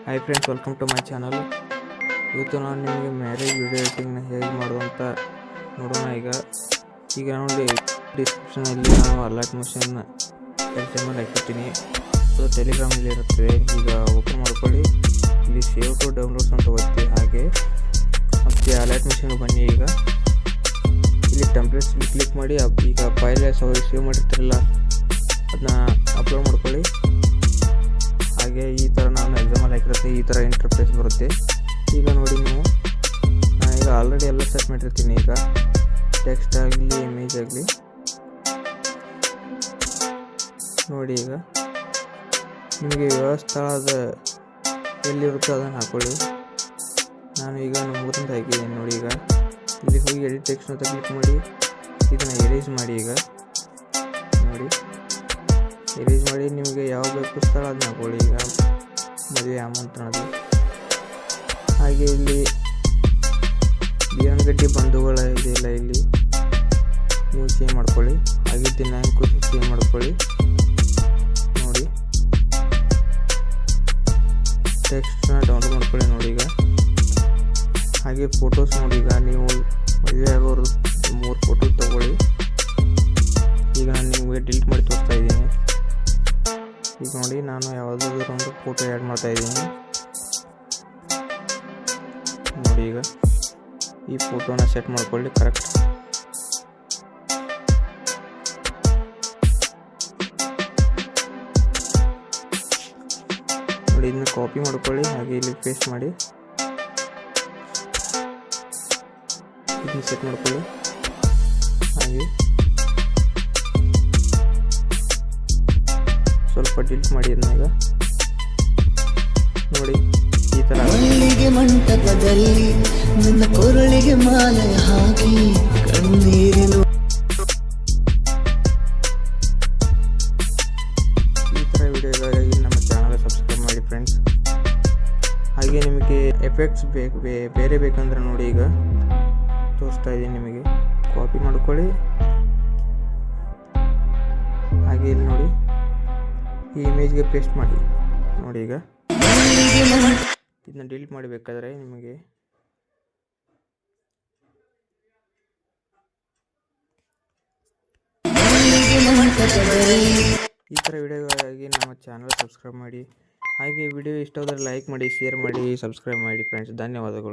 Hi friends, welcome to my channel. ಇವತ್ತು ನಾನು ನಿಮಗೆ ಮ್ಯಾರೇಜ್ ವಿಡಿಯೋ ಎಡಿಟಿಂಗ್ನ ಹೇಗೆ ಮಾಡುವಂತ ನೋಡೋಣ. ಈಗ ನೋಡಿ, ಡಿಸ್ಕ್ರಿಪ್ಷನಲ್ಲಿ ನಾನು ಅಲರ್ಟ್ ಮಿಷನ್ ಎಕ್ಸಾಂಪಲ್ ಹಾಕಿರ್ತೀನಿ. ಅದು ಟೆಲಿಗ್ರಾಮಲ್ಲಿ ಇರುತ್ತದೆ. ಈಗ ಓಪನ್ ಮಾಡ್ಕೊಳ್ಳಿ. ಇಲ್ಲಿ ಸೇವ್ ಟು ಡೌನ್ಲೋಡ್ಸ್ ಅಂತ ಒತ್ತಿ. ಹಾಗೆ ಮತ್ತು ಅಲರ್ಟ್ ಮಿಷನ್ ಬನ್ನಿ. ಈಗ ಇಲ್ಲಿ ಟೆಂಪ್ಲೇಟ್ಸ್ ಕ್ಲಿಕ್ ಮಾಡಿ. ಈಗ ಫೈಲ್ ಸೇವ್ ಮಾಡಿರ್ತಿರಲ್ಲ, ಅದನ್ನ ಅಪ್ಲೋಡ್ ಮಾಡ್ಕೊಳ್ಳಿ. ಹಾಗೆ ಈ ಥರ ನಾನು ಎಕ್ಸಾಮಲ್ಲಿ ಹಾಕಿರುತ್ತೆ. ಈ ಥರ ಇಂಟರ್ಫೇಸ್ ಬರುತ್ತೆ. ಈಗ ನೋಡಿ, ನಾನು ಈಗ ಆಲ್ರೆಡಿ ಎಲ್ಲ ಸೆಟ್ ಮಾಡಿರ್ತೀನಿ. ಈಗ ಟೆಕ್ಸ್ಟ್ ಆಗಲಿ, ಇಮೇಜ್ ಆಗಲಿ ನೋಡಿ. ಈಗ ನಿಮಗೆ ಸ್ಥಳದ ಎಲ್ಲಿರುತ್ತೋ ಅದನ್ನು ಹಾಕ್ಕೊಳ್ಳಿ. ನಾನು ಈಗ ನಮ್ಮೂರಿಂದ ಹಾಕಿದ್ದೀನಿ ನೋಡಿ. ಈಗ ಇಲ್ಲಿ ಹೋಗಿ ಎಡಿಟ್ ಟೆಕ್ಸ್ಟ್ ಅಂತ ಕ್ಲಿಕ್ ಮಾಡಿ. ಇದನ್ನು ಎರೇಸ್ ಮಾಡಿ. ಈಗ ನೋಡಿ, ಎರೇಸ್ ಮಾಡಿ. ನಿಮಗೆ ಯಾವ ಬೇಕು ಸ್ಥಳ ಅದನ್ನ ಹಾಕೊಳ್ಳಿ. ಈಗ ಮದುವೆ ಆಮಂತ್ರಣದ್ದು. ಹಾಗೆ ಇಲ್ಲಿ ಬೀರನಗಡ್ಡಿ ಬಂಧುಗಳ ಇದೆಲ್ಲ ಇಲ್ಲಿ ನೀವು ಚೇಂಜ್ ಮಾಡ್ಕೊಳ್ಳಿ. ಹಾಗೆ ದಿನಾಂಕ ಚೇಂಜ್ ಮಾಡ್ಕೊಳ್ಳಿ. ನೋಡಿ, ಟೆಕ್ಸ್ಟ್ನ ಡೌನ್ಲೋಡ್ ಮಾಡ್ಕೊಳ್ಳಿ. ನೋಡಿ ಈಗ ಹಾಗೆ ಫೋಟೋಸ್ ನೋಡಿ. ಈಗ ನೀವು ಮದುವೆ ಆಗೋರು 3 ಫೋಟೋ ತಗೊಳ್ಳಿ. ಈಗ ನಾನು ನಿಮಗೆ ಡಿಲೀಟ್ ಮಾಡಿ ತೋರಿಸ್ತಾ ಇದ್ದೀನಿ. ಈಗ ನೋಡಿ, ನಾನು ಯಾವುದಾದ್ರೂ ಒಂದು ಫೋಟೋ ಆ್ಯಡ್ ಮಾಡ್ತಾ ಇದ್ದೀನಿ ನೋಡಿ. ಈಗ ಈ ಫೋಟೋನ ಸೆಟ್ ಮಾಡ್ಕೊಳ್ಳಿ ಕರೆಕ್ಟ್. ನೋಡಿ, ಇದನ್ನ ಕಾಪಿ ಮಾಡ್ಕೊಳ್ಳಿ. ಹಾಗೆ ಇಲ್ಲಿ ಪೇಸ್ಟ್ ಮಾಡಿ ಇದನ್ನ ಸೆಟ್ ಮಾಡ್ಕೊಳ್ಳಿ. ಹಾಗೆ ಸ್ವಲ್ಪ ಡಿಲೀಟ್ ಮಾಡಿ. ಇದನ್ನಾಗ ನೋಡಿ, ಈ ಥರ ಮಲ್ಲಿಗೆ ಮಂಟಪದಲ್ಲಿ ನಿನ್ನ ಕೊರಳಿಗೆ ಮಾಲೆ ಹಾಕಿ ಕಣ್ಣೀರಿನ ಈ ಥರ ವಿಡಿಯೋಗಾಗಿ ನಮ್ಮ ಚಾನಲ್ ಸಬ್ಸ್ಕ್ರೈಬ್ ಮಾಡಿ ಫ್ರೆಂಡ್ಸ್. ಹಾಗೆ ನಿಮಗೆ ಎಫೆಕ್ಟ್ಸ್ ಬೇರೆ ಬೇಕಂದ್ರೆ ನೋಡಿ, ಈಗ ತೋರಿಸ್ತಾ ಇದ್ದೀನಿ ನಿಮಗೆ. ಕಾಪಿ ಮಾಡ್ಕೊಳ್ಳಿ. ಹಾಗೆ ಇಲ್ಲಿ ನೋಡಿ, ಈ ಇಮೇಜ್ಗೆ ಪೇಸ್ಟ್ ಮಾಡಿ. ನೋಡಿ, ಈಗ ಇದನ್ನ ಡಿಲೀಟ್ ಮಾಡಬೇಕಾದ್ರೆ ನಿಮಗೆ ಈ ಥರ ವಿಡಿಯೋಗಾಗಿ ನಮ್ಮ ಚಾನಲ್ ಸಬ್ಸ್ಕ್ರೈಬ್ ಮಾಡಿ. ಹಾಗೆ ವಿಡಿಯೋ ಇಷ್ಟ ಆದರೆ ಲೈಕ್ ಮಾಡಿ, ಶೇರ್ ಮಾಡಿ, ಸಬ್ಸ್ಕ್ರೈಬ್ ಮಾಡಿ ಫ್ರೆಂಡ್ಸ್. ಧನ್ಯವಾದಗಳು.